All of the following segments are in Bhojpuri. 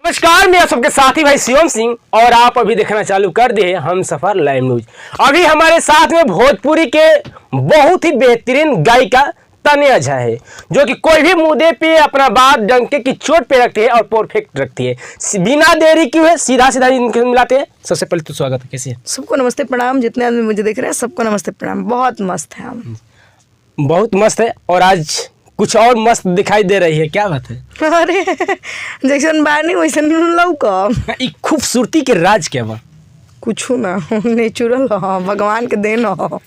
नमस्कार, मैं सबके साथी भाई शिवम सिंह और आप अभी देखना चालू कर दिए हम सफर लाइव न्यूज। अभी हमारे साथ में भोजपुरी के बहुत ही बेहतरीन गायिका तन्या झा है, जो कि कोई भी मुद्दे पे अपना बात डंके की चोट पे रखती है और परफेक्ट रखती है। बिना देरी किए हुए सीधा इनके मिलाते हैं। सबसे पहले तो स्वागत है, कैसे है? सबको नमस्ते प्रणाम। जितने आदमी मुझे देख रहे हैं सबको नमस्ते प्रणाम। बहुत मस्त है हम। बहुत मस्त है और आज कुछ और मस्त दिखाई दे रही है, क्या बात है? अरे जैसन बानी वैसन लौका। ई खूबसूरती के राज क्या बा? कुछ ना, नेचुरल हो, भगवान के देन हो।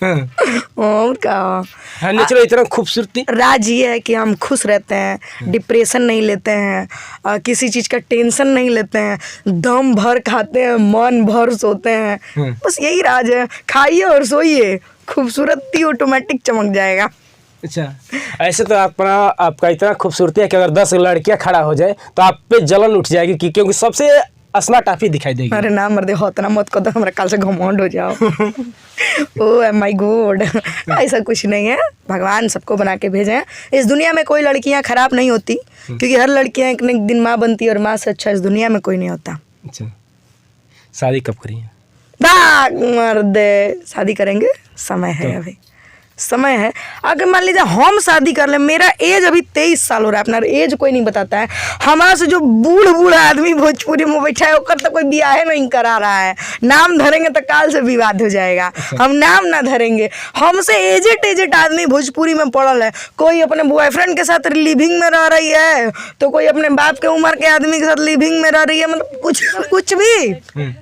और का नेचुरल इतना खूबसूरती। राज ये है कि हम खुश रहते हैं, डिप्रेशन नहीं लेते हैं, किसी चीज़ का टेंशन नहीं लेते हैं, दम भर खाते हैं, मन भर सोते हैं। बस यही राज है। खाइए और सोइए, खूबसूरती ऑटोमेटिक चमक जाएगा। अच्छा, ऐसे तो आपका इतना खूबसूरती है कि अगर 10 लड़कियां खड़ा हो जाए तो आप पे जलन उठ जाएगी, क्योंकि सबसे स्मार्ट आप ही दिखाई देगी। अरे ना मर्दे, होतना मत कर दो, हमारा काल से घमंड हो जाओ। ओह माय गॉड, ऐसा कुछ नहीं है। भगवान सबको बना के भेजे हैं। इस दुनिया में कोई लड़कियां खराब नहीं होती, क्योंकि हर लड़कियां एक न एक दिन माँ बनती है और माँ से अच्छा इस दुनिया में कोई नहीं होता। अच्छा, शादी कब करिए? मर्दे शादी करेंगे, समय है, अभी समय है। अगर मान लीजिए हम शादी कर ले, मेरा एज अभी 23 साल हो रहा है। अपना एज कोई नहीं बताता है। हमारा से जो बूढ़ आदमी भोजपुरी में बैठा है ओकर तो कोई ब्याह नहीं करा रहा है। नाम धरेंगे तो काल से विवाद हो जाएगा। हम नाम ना धरेंगे। हमसे एजेड आदमी भोजपुरी में पड़ल है। कोई अपने बॉयफ्रेंड के साथ लिविंग में रह रही है, तो कोई अपने बाप के उम्र के आदमी के साथ लिविंग में रह रही है। मतलब कुछ भी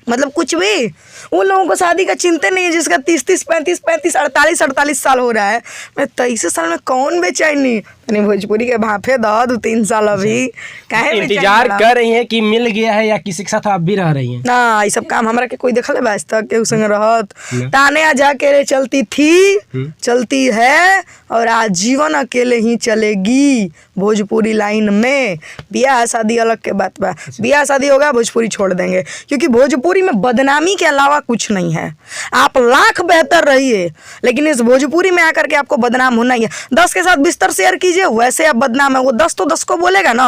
मतलब कुछ भी। उन लोगों को शादी का चिंता नहीं है जिसका 30 35 48 साल हो रहा है। मैं 23 साल में कौन बेचैनी? भोजपुरी के भाफे दो 2-3 साल अभी काहे इंतजार कर रही है कि मिल गया है या किसी के साथ आप भी रह रही हैं? ना, ये सब काम हमरा के कोई देखल है आज तक? के संग रहत ताने आ जाके रे चलती थी, चलती है और आजीवन अकेले ही चलेगी भोजपुरी लाइन में। ब्याह शादी अलग के बात बा। ब्याह शादी होगा भोजपुरी छोड़ देंगे, क्योंकि भोजपुरी में बदनामी के अलावा कुछ नहीं है। आप लाख बेहतर रहिए, लेकिन इस भोजपुरी में आकर के आपको बदनाम होना ही है। 10 के साथ बिस्तर शेयर कीजिए, वैसे आप बदनाम है। वो 10 तो 10 को बोलेगा ना।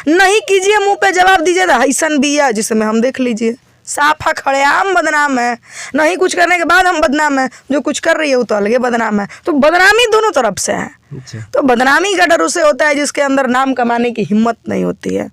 नहीं कीजिए, मुंह पे जवाब दीजिए, हईसन बिया जिसमें हम देख लीजिए साफा खड़ेआम बदनाम है। नहीं कुछ करने के बाद हम बदनाम है, जो कुछ कर रही है वो तो अलगे बदनाम है। तो बदनामी दोनों तरफ से है। तो बदनामी का डर उसे होता है जिसके अंदर नाम कमाने की हिम्मत नहीं होती है।